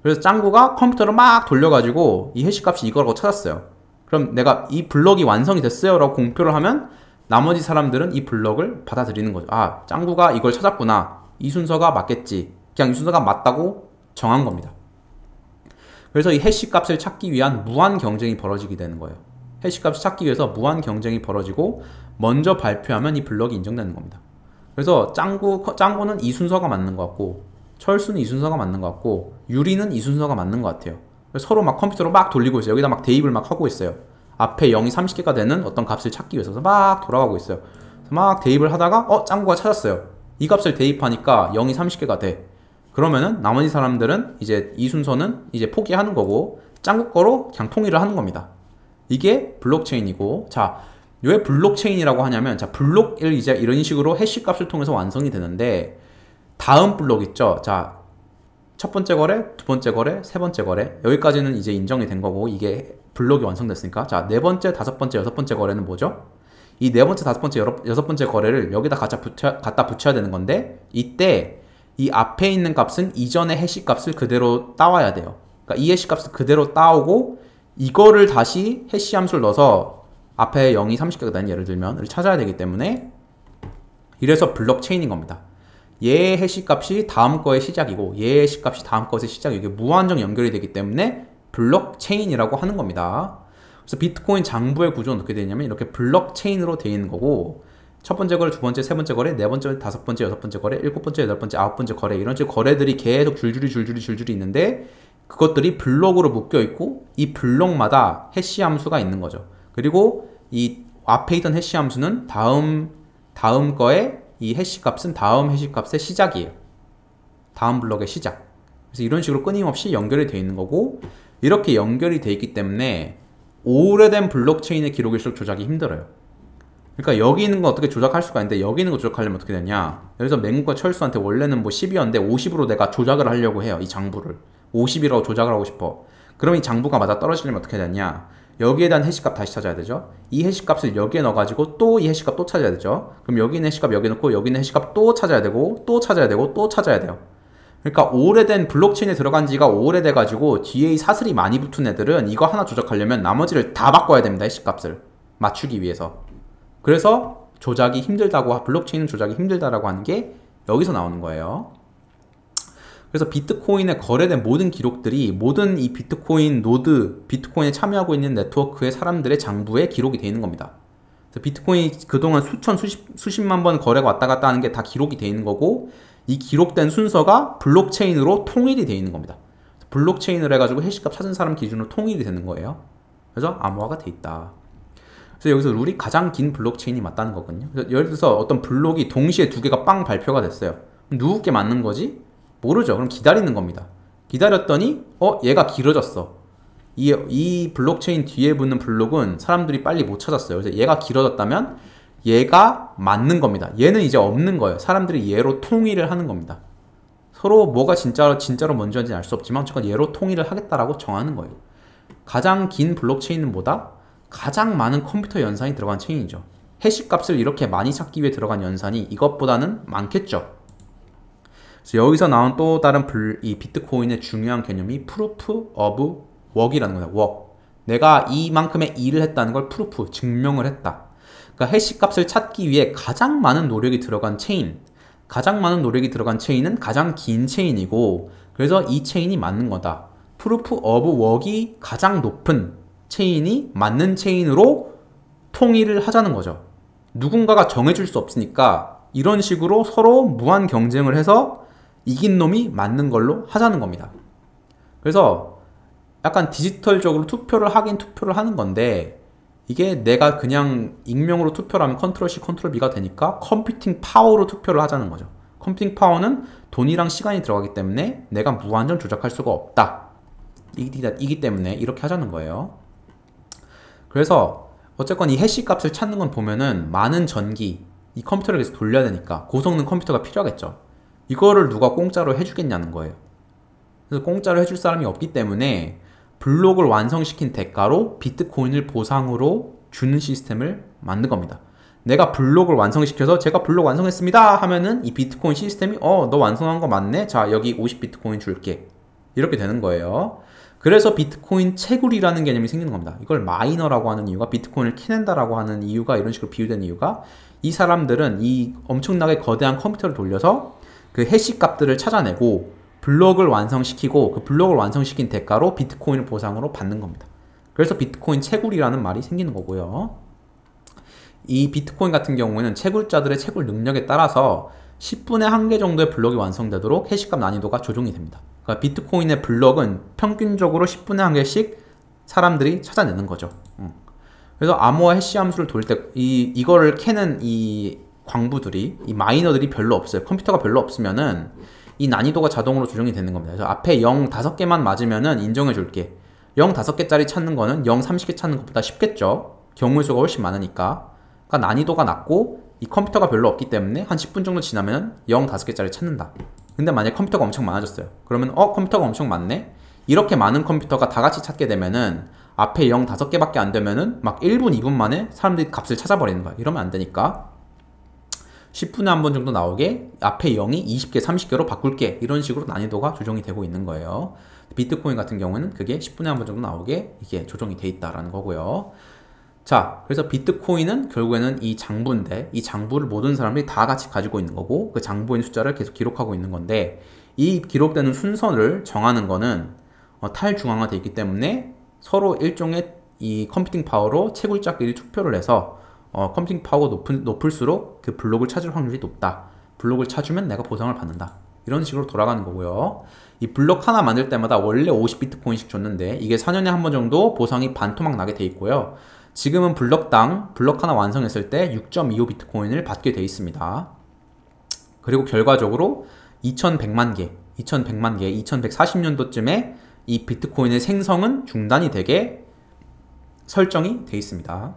그래서 짱구가 컴퓨터를 막 돌려가지고 이 해시 값이 이거라고 찾았어요. 그럼 내가 이 블럭이 완성이 됐어요 라고 공표를 하면 나머지 사람들은 이 블럭을 받아들이는 거죠. 아, 짱구가 이걸 찾았구나. 이 순서가 맞겠지. 그냥 이 순서가 맞다고 정한 겁니다. 그래서 이 해시 값을 찾기 위한 무한 경쟁이 벌어지게 되는 거예요. 해시 값을 찾기 위해서 무한 경쟁이 벌어지고 먼저 발표하면 이 블럭이 인정되는 겁니다. 그래서 짱구는 이 순서가 맞는 것 같고, 철수는 이 순서가 맞는 것 같고, 유리는 이 순서가 맞는 것 같아요. 서로 막 컴퓨터로 막 돌리고 있어요. 여기다 막 대입을 막 하고 있어요. 앞에 0이 30개가 되는 어떤 값을 찾기 위해서 막 돌아가고 있어요. 막 대입을 하다가 짱구가 찾았어요. 이 값을 대입하니까 0이 30개가 돼. 그러면은 나머지 사람들은 이제 이 순서는 이제 포기하는 거고 짱구 거로 그냥 통일을 하는 겁니다. 이게 블록체인이고, 자, 왜 블록체인이라고 하냐면, 자, 블록을 이제 이런 식으로 해시 값을 통해서 완성이 되는데, 다음 블록 있죠. 자, 첫 번째 거래, 두 번째 거래, 세 번째 거래, 여기까지는 이제 인정이 된 거고 이게 블록이 완성됐으니까, 자, 네 번째, 다섯 번째, 여섯 번째 거래는 뭐죠? 이 네 번째, 다섯 번째, 여섯 번째 거래를 여기다 갖다 붙여야 되는 건데, 이때 이 앞에 있는 값은 이전의 해시 값을 그대로 따와야 돼요. 그러니까 이 해시 값을 그대로 따오고 이거를 다시 해시 함수를 넣어서 앞에 0이 30개가 된 예를 들면 찾아야 되기 때문에, 이래서 블록체인인 겁니다. 얘의 해시 값이 다음 거의 시작이고 얘의 해시 값이 다음 것의 시작이고, 이게 무한정 연결이 되기 때문에 블록체인이라고 하는 겁니다. 그래서 비트코인 장부의 구조는 어떻게 되냐면 이렇게 블록체인으로 되어 있는 거고, 첫 번째 거래, 두 번째, 세 번째 거래, 네 번째, 다섯 번째, 여섯 번째 거래, 일곱 번째, 여덟 번째, 아홉 번째 거래, 이런 식으로 거래들이 계속 줄줄이 있는데 그것들이 블록으로 묶여 있고 이 블록마다 해시 함수가 있는 거죠. 그리고 이 앞에 있던 해시 함수는 다음 거에 이 해시 값은 다음 해시 값의 시작이에요. 다음 블럭의 시작. 그래서 이런 식으로 끊임없이 연결이 되어 있는 거고, 이렇게 연결이 되어 있기 때문에 오래된 블록체인의 기록일수록 조작이 힘들어요. 그러니까 여기 있는 거 어떻게 조작할 수가 있는데, 여기 있는 거 조작하려면 어떻게 되냐, 여기서 맹구가 철수한테 원래는 뭐 10이었는데 50으로 내가 조작을 하려고 해요. 이 장부를 50이라고 조작을 하고 싶어. 그럼 이 장부가 맞아 떨어지려면 어떻게 되냐, 여기에 대한 해시값 다시 찾아야 되죠. 이 해시값을 여기에 넣어가지고 또 이 해시값 또 찾아야 되죠. 그럼 여기 있는 해시값 여기 넣고 여기 있는 해시값 또 찾아야 되고 또 찾아야 되고 또 찾아야 돼요. 그러니까 오래된 블록체인에 들어간 지가 오래돼가지고 뒤에 이 사슬이 많이 붙은 애들은 이거 하나 조작하려면 나머지를 다 바꿔야 됩니다. 해시값을 맞추기 위해서. 그래서 조작이 힘들다고, 블록체인은 조작이 힘들다라고 하는 게 여기서 나오는 거예요. 그래서 비트코인에 거래된 모든 기록들이 모든 이 비트코인 노드, 비트코인에 참여하고 있는 네트워크의 사람들의 장부에 기록이 되어 있는 겁니다. 그래서 비트코인이 그동안 수십만 번 거래가 왔다 갔다 하는 게 다 기록이 되어 있는 거고, 이 기록된 순서가 블록체인으로 통일이 되어 있는 겁니다. 블록체인을 해가지고 해시값 찾은 사람 기준으로 통일이 되는 거예요. 그래서 암호화가 돼 있다. 그래서 여기서 룰이 가장 긴 블록체인이 맞다는 거거든요. 그래서 예를 들어서 어떤 블록이 동시에 두 개가 빵 발표가 됐어요. 그럼 누구께 맞는 거지? 모르죠. 그럼 기다리는 겁니다. 기다렸더니 얘가 길어졌어. 이 블록체인 뒤에 붙는 블록은 사람들이 빨리 못 찾았어요. 그래서 얘가 길어졌다면 얘가 맞는 겁니다. 얘는 이제 없는 거예요. 사람들이 얘로 통일을 하는 겁니다. 서로 뭐가 진짜로 먼저인지는 알 수 없지만 어쨌건 얘로 통일을 하겠다라고 정하는 거예요. 가장 긴 블록체인은 뭐다? 가장 많은 컴퓨터 연산이 들어간 체인이죠. 해시 값을 이렇게 많이 찾기 위해 들어간 연산이 이것보다는 많겠죠. 그래서 여기서 나온 또 다른 이 비트코인의 중요한 개념이 Proof of Work이라는 거예요. Work. 내가 이만큼의 일을 했다는 걸 프루프, 증명을 했다. 그러니까 해시 값을 찾기 위해 가장 많은 노력이 들어간 체인, 가장 많은 노력이 들어간 체인은 가장 긴 체인이고, 그래서 이 체인이 맞는 거다. Proof of Work이 가장 높은 체인이 맞는 체인으로 통일을 하자는 거죠. 누군가가 정해줄 수 없으니까 이런 식으로 서로 무한 경쟁을 해서 이긴 놈이 맞는 걸로 하자는 겁니다. 그래서 약간 디지털적으로 투표를 하긴 투표를 하는 건데, 이게 내가 그냥 익명으로 투표를 하면 컨트롤 C, 컨트롤 B가 되니까 컴퓨팅 파워로 투표를 하자는 거죠. 컴퓨팅 파워는 돈이랑 시간이 들어가기 때문에 내가 무한정 조작할 수가 없다. 이기 때문에 이렇게 하자는 거예요. 그래서 어쨌건 이 해시 값을 찾는 건 보면은 많은 전기, 이 컴퓨터를 계속 돌려야 되니까 고성능 컴퓨터가 필요하겠죠. 이거를 누가 공짜로 해주겠냐는 거예요. 그래서 공짜로 해줄 사람이 없기 때문에 블록을 완성시킨 대가로 비트코인을 보상으로 주는 시스템을 만든 겁니다. 내가 블록을 완성시켜서 제가 블록 완성했습니다 하면은 이 비트코인 시스템이 너 완성한 거 맞네? 자, 여기 50비트코인 줄게. 이렇게 되는 거예요. 그래서 비트코인 채굴이라는 개념이 생기는 겁니다. 이걸 마이너라고 하는 이유가, 비트코인을 캐낸다라고 하는 이유가, 이런 식으로 비유된 이유가, 이 사람들은 이 엄청나게 거대한 컴퓨터를 돌려서 그 해시 값들을 찾아내고 블록을 완성시키고, 그 블록을 완성시킨 대가로 비트코인을 보상으로 받는 겁니다. 그래서 비트코인 채굴이라는 말이 생기는 거고요. 이 비트코인 같은 경우에는 채굴자들의 채굴 능력에 따라서 10분의 1개 정도의 블록이 완성되도록 해시값 난이도가 조정이 됩니다. 그러니까 비트코인의 블록은 평균적으로 10분의 1개씩 사람들이 찾아내는 거죠. 그래서 암호화 해시 함수를 돌 때 이거를 캐는 이 광부들이, 이 마이너들이 별로 없어요. 컴퓨터가 별로 없으면은 이 난이도가 자동으로 조정이 되는 겁니다. 그래서 앞에 0 5개만 맞으면은 인정해 줄게. 0 5개짜리 찾는 거는 0 30개 찾는 것보다 쉽겠죠. 경우의 수가 훨씬 많으니까. 그러니까 난이도가 낮고 이 컴퓨터가 별로 없기 때문에 한 10분 정도 지나면 0 5개짜리 찾는다. 근데 만약에 컴퓨터가 엄청 많아졌어요. 그러면 컴퓨터가 엄청 많네? 이렇게 많은 컴퓨터가 다 같이 찾게 되면은 앞에 0 5개밖에 안 되면은 막 1분, 2분 만에 사람들이 값을 찾아버리는 거야. 이러면 안 되니까 10분에 한 번 정도 나오게 앞에 0이 20개, 30개로 바꿀게. 이런 식으로 난이도가 조정이 되고 있는 거예요. 비트코인 같은 경우는 그게 10분에 한 번 정도 나오게 이게 조정이 돼 있다라는 거고요. 자, 그래서 비트코인은 결국에는 이 장부인데, 이 장부를 모든 사람들이 다 같이 가지고 있는 거고, 그 장부인 숫자를 계속 기록하고 있는 건데, 이 기록되는 순서를 정하는 거는 탈중앙화되어 있기 때문에 서로 일종의 이 컴퓨팅 파워로 채굴자끼리 투표를 해서 컴퓨팅 파워가 높을수록 그 블록을 찾을 확률이 높다. 블록을 찾으면 내가 보상을 받는다. 이런 식으로 돌아가는 거고요. 이 블록 하나 만들 때마다 원래 50비트코인씩 줬는데 이게 4년에 한 번 정도 보상이 반토막 나게 돼 있고요. 지금은 블럭당 블럭 하나 완성했을 때 6.25 비트코인을 받게 돼 있습니다. 그리고 결과적으로 2100만 개, 2140년도쯤에 이 비트코인의 생성은 중단이 되게 설정이 돼 있습니다.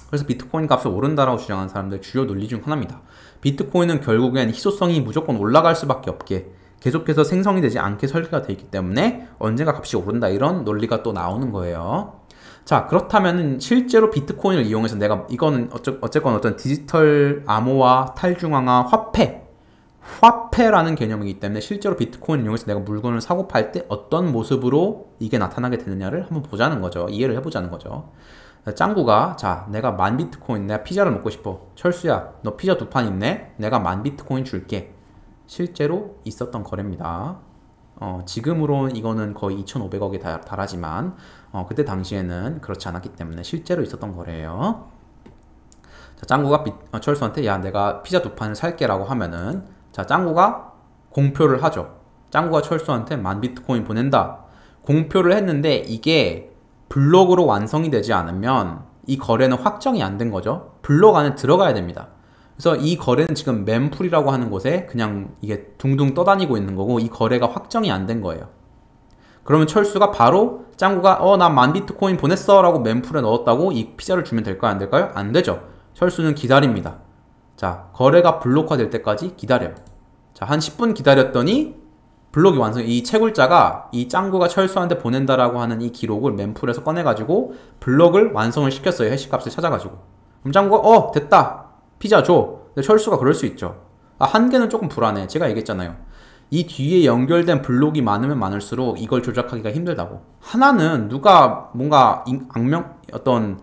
그래서 비트코인 값이 오른다라고 주장하는 사람들 주요 논리 중 하나입니다. 비트코인은 결국엔 희소성이 무조건 올라갈 수밖에 없게 계속해서 생성이 되지 않게 설계가 되어 있기 때문에 언젠가 값이 오른다, 이런 논리가 또 나오는 거예요. 자, 그렇다면 실제로 비트코인을 이용해서 내가, 이거는 어쨌건 어떤 디지털 암호화, 탈중앙화, 화폐라는 개념이기 때문에 실제로 비트코인을 이용해서 내가 물건을 사고 팔 때 어떤 모습으로 이게 나타나게 되느냐를 한번 보자는 거죠. 이해를 해보자는 거죠. 짱구가, 자, 내가 10,000비트코인, 내가 피자를 먹고 싶어. 철수야, 너 피자 2판 있네? 내가 10,000비트코인 줄게. 실제로 있었던 거래입니다. 지금으로는 이거는 거의 2,500억에 달하지만 그때 당시에는 그렇지 않았기 때문에 실제로 있었던 거래예요. 자, 짱구가 철수한테, 야, 내가 피자 2판을 살게 라고 하면은, 자, 짱구가 공표를 하죠. 짱구가 철수한테 10,000비트코인 보낸다. 공표를 했는데 이게 블록으로 완성이 되지 않으면 이 거래는 확정이 안 된 거죠. 블록 안에 들어가야 됩니다. 그래서 이 거래는 지금 멤풀이라고 하는 곳에 그냥 이게 둥둥 떠다니고 있는 거고, 이 거래가 확정이 안 된 거예요. 그러면 철수가 바로 짱구가 나 10,000비트코인 보냈어 라고 멤풀에 넣었다고 이 피자를 주면 될까요? 안 될까요? 안 되죠. 철수는 기다립니다. 자, 거래가 블록화 될 때까지 기다려요. 자, 한 10분 기다렸더니 블록이 완성, 이 채굴자가 이 짱구가 철수한테 보낸다라고 하는 이 기록을 멤풀에서 꺼내가지고 블록을 완성을 시켰어요. 해시값을 찾아가지고. 그럼 짱구가 됐다, 피자 줘. 근데 철수가 그럴 수 있죠. 한 개는 조금 불안해. 제가 얘기했잖아요. 이 뒤에 연결된 블록이 많으면 많을수록 이걸 조작하기가 힘들다고. 하나는 누가 뭔가 어떤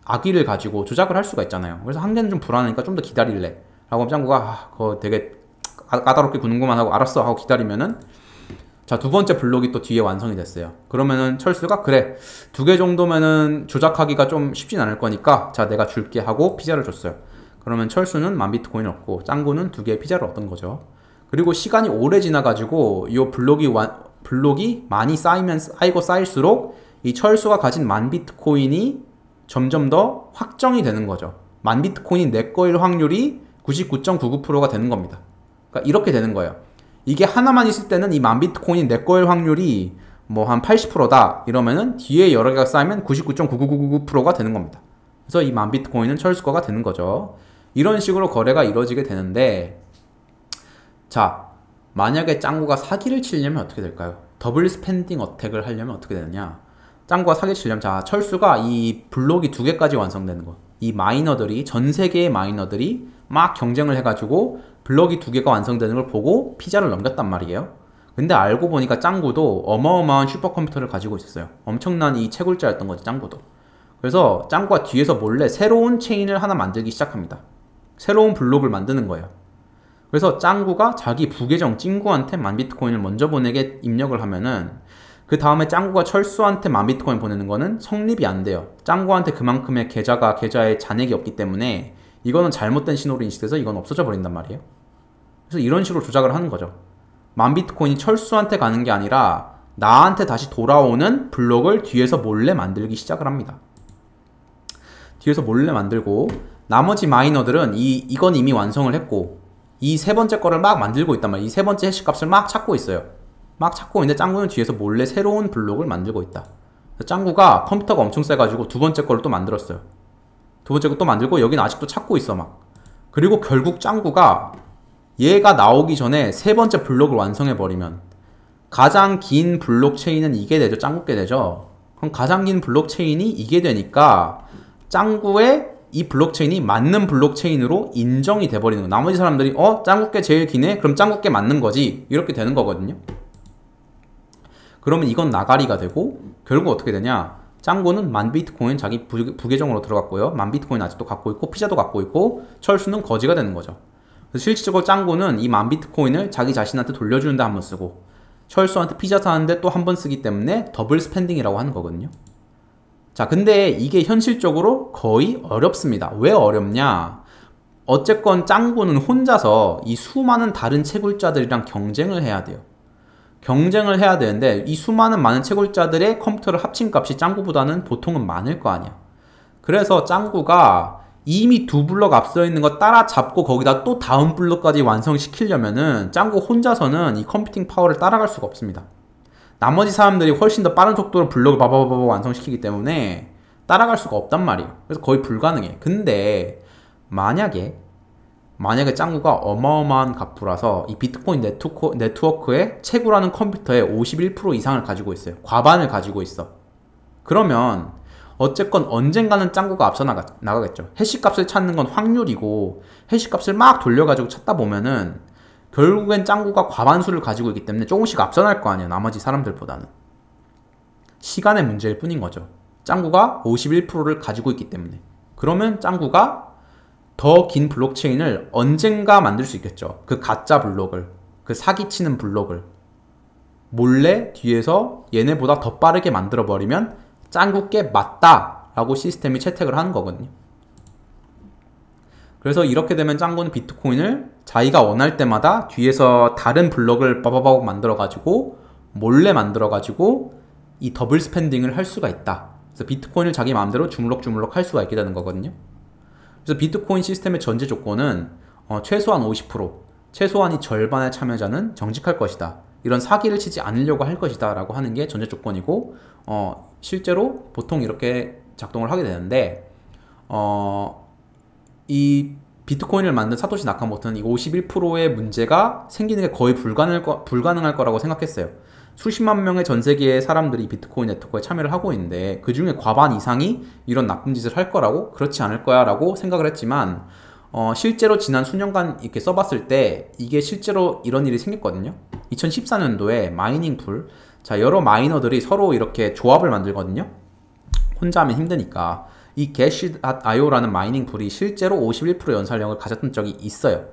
악의를 가지고 조작을 할 수가 있잖아요. 그래서 한 개는 좀 불안하니까 좀 더 기다릴래 라고 하면 짱구가 그거 되게 까다롭게 구는구만 하고 알았어 하고 기다리면은, 자, 두 번째 블록이 또 뒤에 완성이 됐어요. 그러면은 철수가 그래, 2개 정도면은 조작하기가 좀 쉽진 않을 거니까 자, 내가 줄게 하고 피자를 줬어요. 그러면 철수는 10,000비트코인을 얻고 짱구는 2개의 피자를 얻은 거죠. 그리고 시간이 오래 지나가지고 이 블록이 많이 쌓이고 쌓일수록 이 철수가 가진 10,000비트코인이 점점 더 확정이 되는 거죠. 10,000비트코인이 내 거일 확률이 99.99%가 되는 겁니다. 그러니까 이렇게 되는 거예요. 이게 하나만 있을 때는 이 10,000비트코인이 내 거일 확률이 뭐 한 80%다 이러면은 뒤에 여러 개가 쌓이면 99.9999%가 되는 겁니다. 그래서 이 10,000비트코인은 철수 거가 되는 거죠. 이런 식으로 거래가 이루어지게 되는데, 자, 만약에 짱구가 사기를 치려면 어떻게 될까요? 더블 스펜딩 어택을 하려면 어떻게 되느냐? 짱구가 사기 치려면, 자, 철수가 이 블록이 2개까지 완성되는 거, 이 마이너들이, 전 세계의 마이너들이 막 경쟁을 해가지고 블록이 2개가 완성되는 걸 보고 피자를 넘겼단 말이에요. 근데 알고 보니까 짱구도 어마어마한 슈퍼컴퓨터를 가지고 있었어요. 엄청난 이 채굴자였던 거지, 짱구도. 그래서 짱구가 뒤에서 몰래 새로운 체인을 하나 만들기 시작합니다. 새로운 블록을 만드는 거예요. 그래서 짱구가 자기 부계정 찡구한테 10,000비트코인을 먼저 보내게 입력을 하면은, 그 다음에 짱구가 철수한테 10,000비트코인 보내는 거는 성립이 안 돼요. 짱구한테 그만큼의 계좌에 잔액이 없기 때문에 이거는 잘못된 신호로 인식돼서 이건 없어져 버린단 말이에요. 그래서 이런 식으로 조작을 하는 거죠. 10,000비트코인이 철수한테 가는 게 아니라 나한테 다시 돌아오는 블록을 뒤에서 몰래 만들기 시작을 합니다. 뒤에서 몰래 만들고, 나머지 마이너들은 이건 이미 완성을 했고 이 세 번째 거를 막 만들고 있단 말이에요. 이 세 번째 해시값을 막 찾고 있어요. 막 찾고 있는데 짱구는 뒤에서 몰래 새로운 블록을 만들고 있다. 짱구가 컴퓨터가 엄청 세가지고 두 번째 거를 또 만들었어요. 두 번째 거 또 만들고 여기는 아직도 찾고 있어 막. 그리고 결국 짱구가 얘가 나오기 전에 세 번째 블록을 완성해버리면 가장 긴 블록체인은 이게 되죠. 짱구께 되죠. 그럼 가장 긴 블록체인이 이게 되니까 짱구의 이 블록체인이 맞는 블록체인으로 인정이 돼버리는 거예요. 나머지 사람들이 짱구께 제일 기네? 그럼 짱구께 맞는 거지. 이렇게 되는 거거든요. 그러면 이건 나가리가 되고 결국 어떻게 되냐? 짱구는 10,000비트코인 자기 부계정으로 들어갔고요. 10,000비트코인 아직도 갖고 있고 피자도 갖고 있고 철수는 거지가 되는 거죠. 그래서 실질적으로 짱구는 이 10,000비트코인을 자기 자신한테 돌려주는데 한 번 쓰고 철수한테 피자 사는데 또 한 번 쓰기 때문에 더블 스펜딩이라고 하는 거거든요. 자, 근데 이게 현실적으로 거의 어렵습니다. 왜 어렵냐? 어쨌건 짱구는 혼자서 이 수많은 다른 채굴자들이랑 경쟁을 해야 돼요. 경쟁을 해야 되는데 이 수많은 많은 채굴자들의 컴퓨터를 합친 값이 짱구보다는 보통은 많을 거 아니야. 그래서 짱구가 이미 두 블럭 앞서 있는 거 따라잡고 거기다 또 다음 블럭까지 완성시키려면은 짱구 혼자서는 이 컴퓨팅 파워를 따라갈 수가 없습니다. 나머지 사람들이 훨씬 더 빠른 속도로 블럭을 바바바바 완성시키기 때문에 따라갈 수가 없단 말이에요. 그래서 거의 불가능해. 근데 만약에 짱구가 어마어마한 갑부라서 이 비트코인 네트워크에 채굴하는 컴퓨터의 51% 이상을 가지고 있어요. 과반을 가지고 있어. 그러면 어쨌건 언젠가는 짱구가 앞서 나가겠죠. 해시값을 찾는 건 확률이고 해시값을 막 돌려가지고 찾다 보면은 결국엔 짱구가 과반수를 가지고 있기 때문에 조금씩 앞서 날 거 아니에요. 나머지 사람들보다는. 시간의 문제일 뿐인 거죠. 짱구가 51%를 가지고 있기 때문에. 그러면 짱구가 더 긴 블록체인을 언젠가 만들 수 있겠죠. 그 가짜 블록을, 그 사기치는 블록을 몰래 뒤에서 얘네보다 더 빠르게 만들어버리면 짱구께 맞다 라고 시스템이 채택을 하는 거거든요. 그래서 이렇게 되면 짱구는 비트코인을 자기가 원할 때마다 뒤에서 다른 블록을 빠바바박 만들어가지고 몰래 만들어가지고 이 더블 스pen딩을 할 수가 있다. 그래서 비트코인을 자기 마음대로 주물럭주물럭 할 수가 있게 되는 거거든요. 그래서 비트코인 시스템의 전제 조건은 최소한 50%, 최소한이 절반의 참여자는 정직할 것이다. 이런 사기를 치지 않으려고 할 것이다 라고 하는 게 전제 조건이고 실제로 보통 이렇게 작동을 하게 되는데 이 비트코인을 만든 사토시 나카모토는 이 51%의 문제가 생기는 게 거의 불가능할 거라고 생각했어요. 수십만 명의 전 세계의 사람들이 비트코인 네트워크에 참여를 하고 있는데 그 중에 과반 이상이 이런 나쁜 짓을 할 거라고? 그렇지 않을 거야 라고 생각을 했지만 실제로 지난 수년간 이렇게 써봤을 때 이게 실제로 이런 일이 생겼거든요. 2014년도에 마이닝 풀, 자 여러 마이너들이 서로 이렇게 조합을 만들거든요. 혼자 하면 힘드니까. 이 Gash.io라는 마이닝 풀이 실제로 51% 연산력을 가졌던 적이 있어요.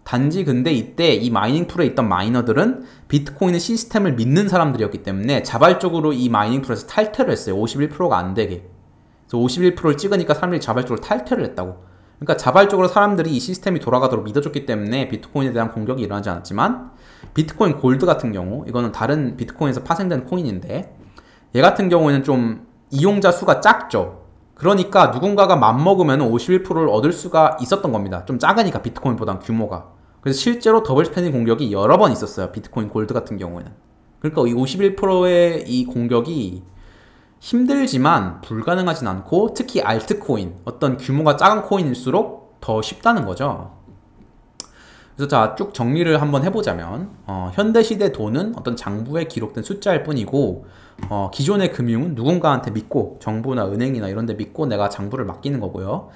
단지 근데 이때 이 마이닝 풀에 있던 마이너들은 비트코인의 시스템을 믿는 사람들이었기 때문에 자발적으로 이 마이닝 풀에서 탈퇴를 했어요. 51%가 안 되게. 그래서 51%를 찍으니까 사람들이 자발적으로 탈퇴를 했다고. 그러니까 자발적으로 사람들이 이 시스템이 돌아가도록 믿어줬기 때문에 비트코인에 대한 공격이 일어나지 않았지만 비트코인 골드 같은 경우, 이거는 다른 비트코인에서 파생된 코인인데 얘 같은 경우에는 좀 이용자 수가 작죠. 그러니까 누군가가 맘먹으면 51%를 얻을 수가 있었던 겁니다. 좀 작으니까 비트코인보단 규모가. 그래서 실제로 더블 스pen딩 공격이 여러 번 있었어요. 비트코인 골드 같은 경우에는. 그러니까 이 51%의 이 공격이 힘들지만 불가능하진 않고 특히 알트코인, 어떤 규모가 작은 코인일수록 더 쉽다는 거죠. 그래서 자, 쭉 정리를 한번 해보자면 현대시대 돈은 어떤 장부에 기록된 숫자일 뿐이고 기존의 금융은 누군가한테 믿고 정부나 은행이나 이런 데 믿고 내가 장부를 맡기는 거고요.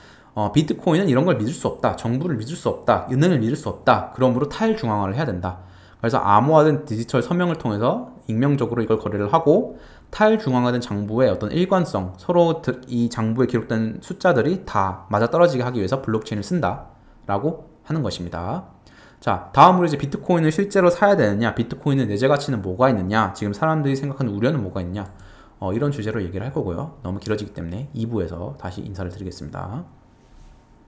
비트코인은 이런 걸 믿을 수 없다. 정부를 믿을 수 없다. 은행을 믿을 수 없다. 그러므로 탈중앙화를 해야 된다. 그래서 암호화된 디지털 서명을 통해서 익명적으로 이걸 거래를 하고 탈중앙화된 장부의 어떤 일관성, 서로 이 장부에 기록된 숫자들이 다 맞아떨어지게 하기 위해서 블록체인을 쓴다 라고 하는 것입니다. 자, 다음으로 이제 비트코인을 실제로 사야 되느냐, 비트코인의 내재 가치는 뭐가 있느냐, 지금 사람들이 생각하는 우려는 뭐가 있냐, 이런 주제로 얘기를 할 거고요. 너무 길어지기 때문에 2부에서 다시 인사를 드리겠습니다.